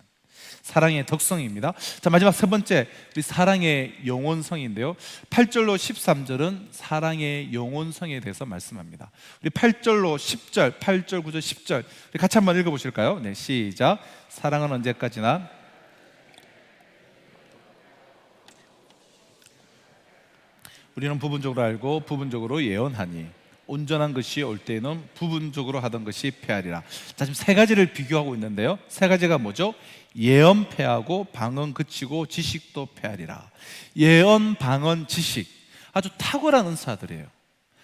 사랑의 덕성입니다. 자, 마지막 세 번째, 우리 사랑의 영원성인데요, 8절로 13절은 사랑의 영원성에 대해서 말씀합니다. 우리 8절로 10절, 8절, 9절, 10절 우리 같이 한번 읽어보실까요? 네, 시작. 사랑은 언제까지나 우리는 부분적으로 알고 부분적으로 예언하니 온전한 것이 올 때에는 부분적으로 하던 것이 패하리라. 자, 지금 세 가지를 비교하고 있는데요, 세 가지가 뭐죠? 예언 패하고 방언 그치고 지식도 패하리라. 예언, 방언, 지식, 아주 탁월한 은사들이에요.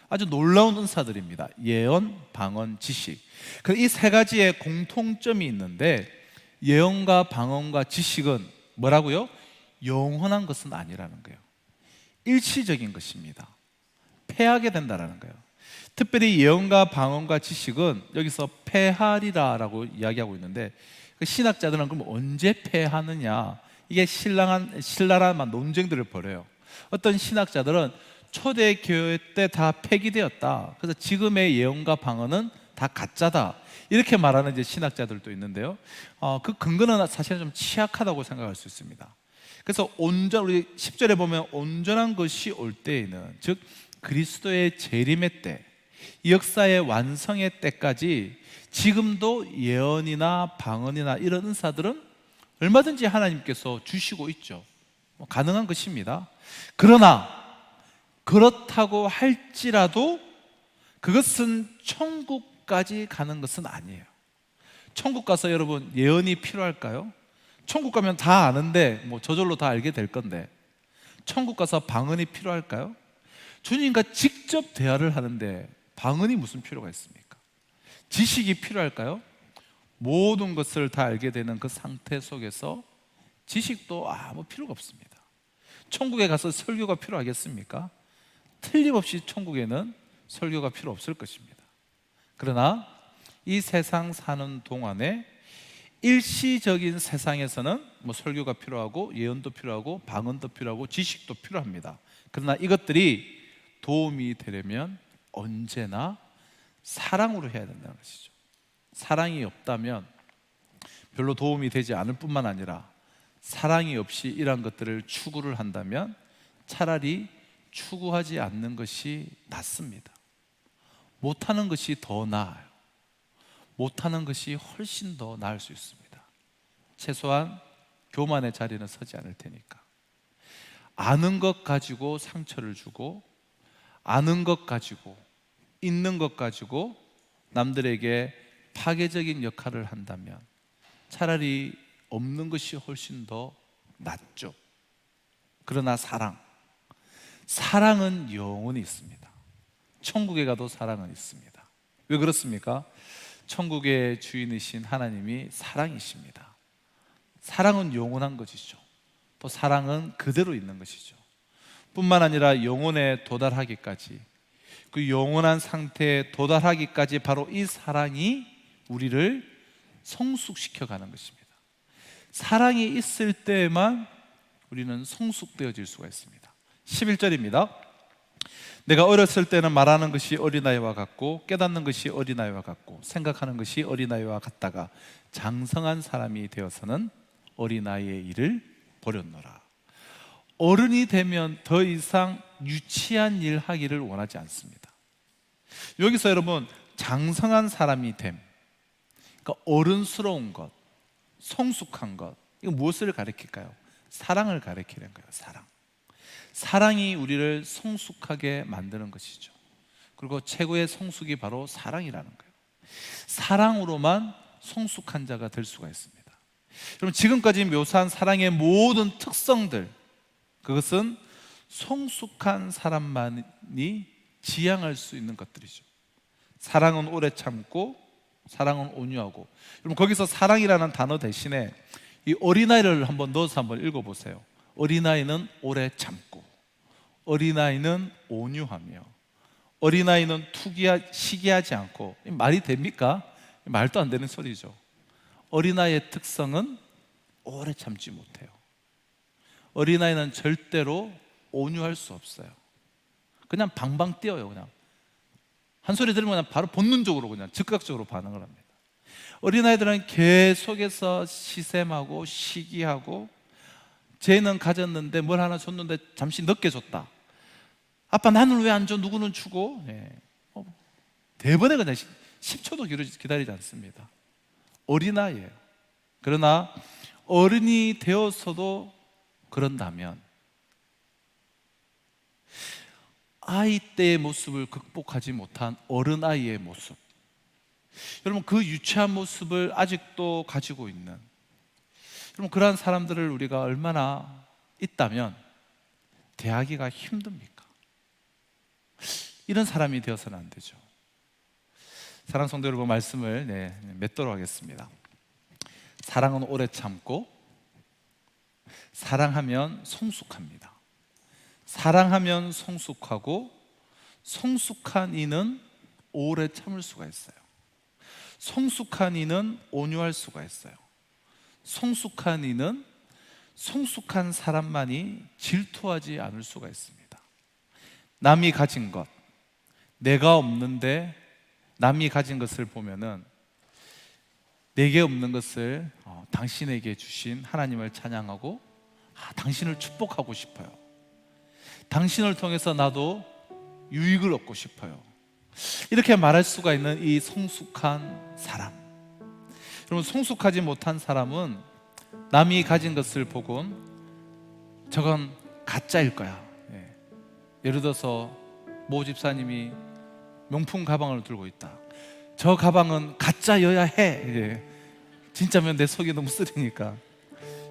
아주 놀라운 은사들입니다. 예언, 방언, 지식. 이 세 가지의 공통점이 있는데 예언과 방언과 지식은 뭐라고요? 영원한 것은 아니라는 거예요. 일시적인 것입니다. 패하게 된다는 거예요. 특별히 예언과 방언과 지식은 여기서 패하리라라고 이야기하고 있는데 신학자들은 그럼 언제 패하느냐, 이게 신랄한 논쟁들을 벌여요. 어떤 신학자들은 초대교회 때 다 폐기되었다, 그래서 지금의 예언과 방언은 다 가짜다, 이렇게 말하는 이제 신학자들도 있는데요, 그 근거는 사실은 좀 취약하다고 생각할 수 있습니다. 그래서 우리 10절에 보면 온전한 것이 올 때에는, 즉 그리스도의 재림의 때, 역사의 완성의 때까지 지금도 예언이나 방언이나 이런 은사들은 얼마든지 하나님께서 주시고 있죠. 가능한 것입니다. 그러나 그렇다고 할지라도 그것은 천국까지 가는 것은 아니에요. 천국 가서 여러분 예언이 필요할까요? 천국 가면 다 아는데 저절로 다 알게 될 건데 천국 가서 방언이 필요할까요? 주님과 직접 대화를 하는데 방언이 무슨 필요가 있습니까? 지식이 필요할까요? 모든 것을 다 알게 되는 그 상태 속에서 지식도 아무 필요가 없습니다. 천국에 가서 설교가 필요하겠습니까? 틀림없이 천국에는 설교가 필요 없을 것입니다. 그러나 이 세상 사는 동안에 일시적인 세상에서는 설교가 필요하고 예언도 필요하고 방언도 필요하고 지식도 필요합니다. 그러나 이것들이 도움이 되려면 언제나 사랑으로 해야 된다는 것이죠. 사랑이 없다면 별로 도움이 되지 않을 뿐만 아니라 사랑이 없이 이러한 것들을 추구를 한다면 차라리 추구하지 않는 것이 낫습니다. 못하는 것이 더 나아요. 못하는 것이 훨씬 더 나을 수 있습니다. 최소한 교만의 자리는 서지 않을 테니까. 아는 것 가지고 상처를 주고, 아는 것 가지고, 있는 것 가지고 남들에게 파괴적인 역할을 한다면 차라리 없는 것이 훨씬 더 낫죠. 그러나 사랑은 영원히 있습니다. 천국에 가도 사랑은 있습니다. 왜 그렇습니까? 천국의 주인이신 하나님이 사랑이십니다. 사랑은 영원한 것이죠. 또 사랑은 그대로 있는 것이죠. 뿐만 아니라 영혼에 도달하기까지, 그 영원한 상태에 도달하기까지 바로 이 사랑이 우리를 성숙시켜 가는 것입니다. 사랑이 있을 때에만 우리는 성숙되어질 수가 있습니다. 11절입니다. 내가 어렸을 때는 말하는 것이 어린아이와 같고 깨닫는 것이 어린아이와 같고 생각하는 것이 어린아이와 같다가 장성한 사람이 되어서는 어린아이의 일을 버렸노라. 어른이 되면 더 이상 유치한 일 하기를 원하지 않습니다. 여기서 여러분 장성한 사람이 됨, 그러니까 어른스러운 것, 성숙한 것, 이거 무엇을 가리킬까요? 사랑을 가리키는 거예요. 사랑이 우리를 성숙하게 만드는 것이죠. 그리고 최고의 성숙이 바로 사랑이라는 거예요. 사랑으로만 성숙한 자가 될 수가 있습니다. 여러분, 지금까지 묘사한 사랑의 모든 특성들, 그것은 성숙한 사람만이 지향할 수 있는 것들이죠. 사랑은 오래 참고, 사랑은 온유하고. 여러분, 거기서 사랑이라는 단어 대신에 이 어린아이를 한번 넣어서 한번 읽어보세요. 어린아이는 오래 참고, 어린아이는 온유하며, 어린아이는 시기하지 않고. 말이 됩니까? 말도 안 되는 소리죠. 어린아이의 특성은 오래 참지 못해요. 어린아이는 절대로 온유할 수 없어요. 그냥 방방 뛰어요. 그냥 한 소리 들으면 그냥 바로 본능적으로 그냥 즉각적으로 반응을 합니다. 어린아이들은 계속해서 시샘하고 시기하고, 쟤는 가졌는데 뭘 하나 줬는데 잠시 늦게 줬다. 아빠 나는 왜 안 줘? 누구는 주고. 대번에 그냥 10초도 기다리지 않습니다. 어린아이예요. 그러나 어른이 되어서도 그런다면 아이 때의 모습을 극복하지 못한 어른아이의 모습, 여러분, 그 유치한 모습을 아직도 가지고 있는, 여러분, 그러한 사람들을 우리가 얼마나 있다면 대하기가 힘듭니까? 이런 사람이 되어서는 안 되죠. 사랑하는 성도 여러분, 말씀을 맺도록 하겠습니다. 사랑은 오래 참고, 사랑하면 성숙합니다. 사랑하면 성숙하고, 성숙한 이는 오래 참을 수가 있어요. 성숙한 이는 온유할 수가 있어요. 성숙한 이는 성숙한 사람만이 질투하지 않을 수가 있습니다. 남이 가진 것, 내가 없는데 남이 가진 것을 보면은 내게 없는 것을 당신에게 주신 하나님을 찬양하고, 당신을 축복하고 싶어요. 당신을 통해서 나도 유익을 얻고 싶어요. 이렇게 말할 수가 있는 이 성숙한 사람. 여러분, 성숙하지 못한 사람은 남이 가진 것을 보곤 저건 가짜일 거야. 예를 들어서 모 집사님이 명품 가방을 들고 있다. 저 가방은 가짜여야 해. 진짜면 내 속이 너무 쓰리니까.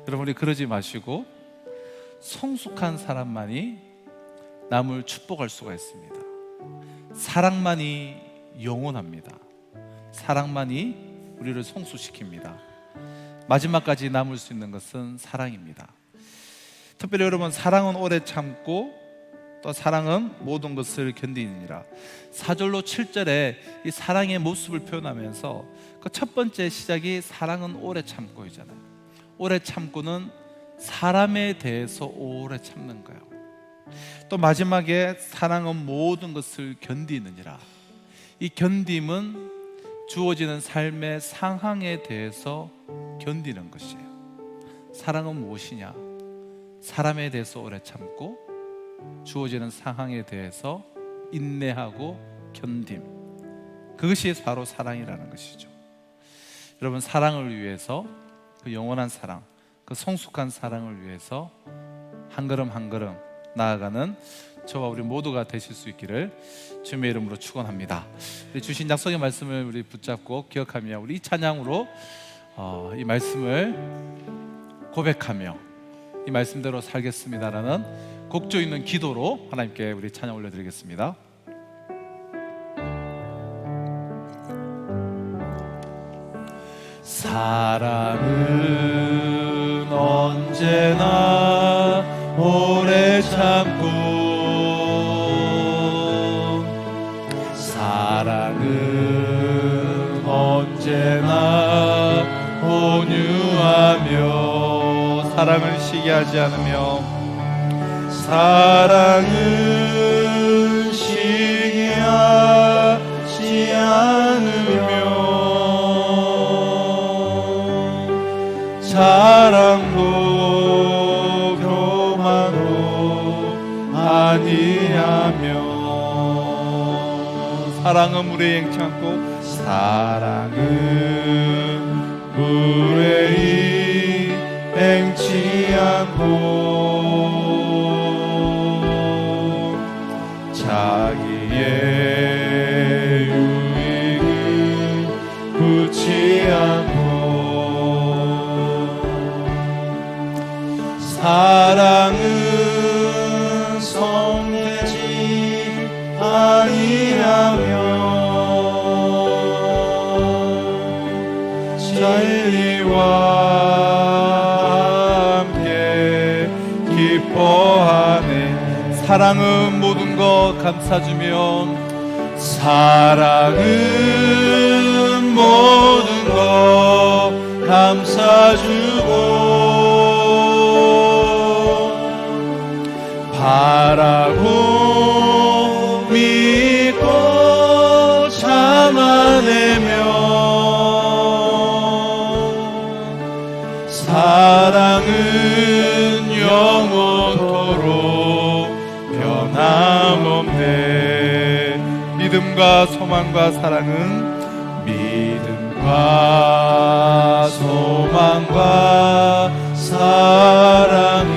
여러분이 그러지 마시고, 성숙한 사람만이 남을 축복할 수가 있습니다. 사랑만이 영원합니다. 사랑만이 우리를 성숙시킵니다. 마지막까지 남을 수 있는 것은 사랑입니다. 특별히 여러분, 사랑은 오래 참고, 또 사랑은 모든 것을 견디느니라. 4절로 7절에 이 사랑의 모습을 표현하면서 그 첫 번째 시작이 사랑은 오래 참고이잖아요. 오래 참고는 사람에 대해서 오래 참는 거예요. 또 마지막에 사랑은 모든 것을 견디느니라. 이 견딤은 주어지는 삶의 상황에 대해서 견디는 것이에요. 사랑은 무엇이냐? 사람에 대해서 오래 참고, 주어지는 상황에 대해서 인내하고 견딤, 그것이 바로 사랑이라는 것이죠. 여러분, 사랑을 위해서, 그 영원한 사랑, 그 성숙한 사랑을 위해서 한 걸음 한 걸음 나아가는 저와 우리 모두가 되실 수 있기를 주님의 이름으로 축원합니다. 주신 약속의 말씀을 우리 붙잡고 기억하며 우리 이 찬양으로 이 말씀을 고백하며 이 말씀대로 살겠습니다라는 곡조 있는 기도로 하나님께 우리 찬양 올려드리겠습니다. 사랑은 언제나 오래 참고, 사랑은 언제나 온유하며, 사랑을 시기하지 않으며, 사랑은 시기하지 않으며, 자랑도 교만도 아니하며, 사랑은 무례행치 않고, 사랑은 무례행치 않고, 자기의 유익을 굳지 않고 사랑은 성내지 아니하며 진리와 함께 기뻐하네. 사랑은 모든 것 감싸주며 사랑은 모든 것 감싸주고 바라고 믿고 참아내며 사랑은 영원토록 변함없네. 믿음과 소망과 사랑은 믿음과 소망과 사랑은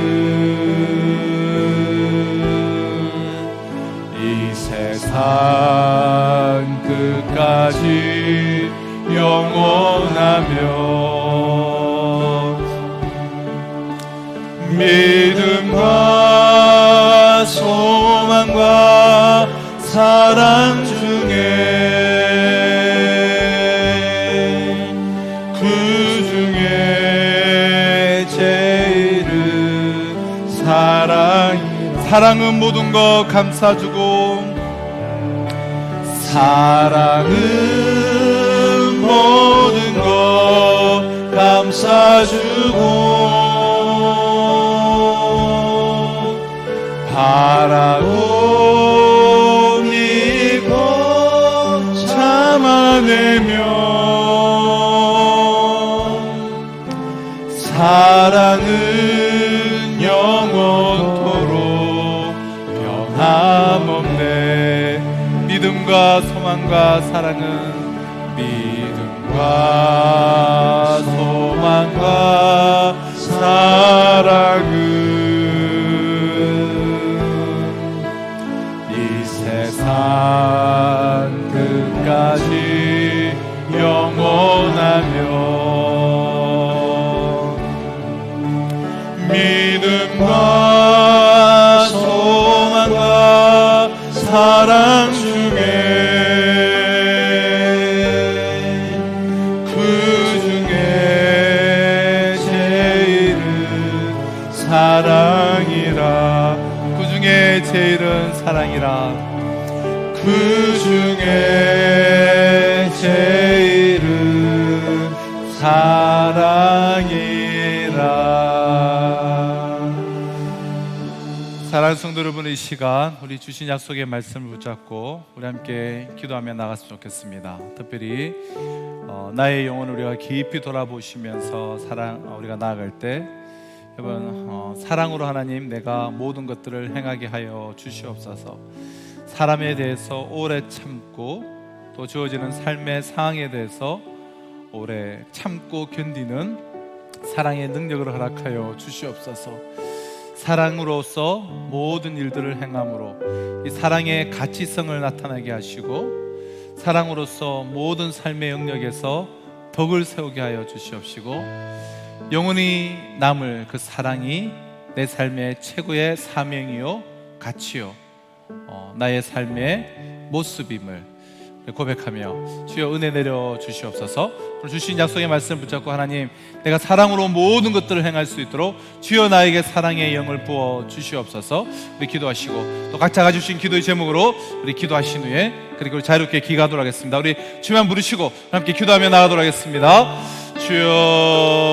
이 세상 끝까지 영원하며 믿음과 소망과 사랑 중에 그 중에 제일은 사랑은 모든 것 감싸주고 사랑은 모든 것 감싸주고 바라고 믿고 참아내며 사랑은 영원토록 변함없네. 믿음과 소망과 사랑은 믿음과 소망과 사랑은 세상 끝까지 영원하며 믿음과 소망과 사랑 중에 그 중에 제일은 사랑이라. 그 중에 제일은 사랑이라. 그 중에 제일은 사랑이라. 사랑하는 성도 여러분, 이 시간 우리 주신 약속의 말씀을 붙잡고 우리 함께 기도하며 나갔으면 좋겠습니다. 특별히 나의 영혼을 우리가 깊이 돌아보시면서 우리가 나아갈 때 여러분 사랑으로 하나님 내가 모든 것들을 행하게 하여 주시옵소서. 사람에 대해서 오래 참고 또 주어지는 삶의 상황에 대해서 오래 참고 견디는 사랑의 능력을 허락하여 주시옵소서. 사랑으로서 모든 일들을 행함으로 이 사랑의 가치성을 나타나게 하시고 사랑으로서 모든 삶의 영역에서 덕을 세우게 하여 주시옵시고 영원히 남을 그 사랑이 내 삶의 최고의 사명이요 가치요 나의 삶의 모습임을 고백하며 주여 은혜 내려 주시옵소서. 오늘 주신 약속의 말씀 붙잡고 하나님 내가 사랑으로 모든 것들을 행할 수 있도록 주여 나에게 사랑의 영을 부어 주시옵소서. 우리 기도하시고 또 각자가 주신 기도의 제목으로 우리 기도하신 후에 그리고 자유롭게 기도하도록 하겠습니다. 우리 주만 부르시고 함께 기도하며 나가도록 하겠습니다. 주여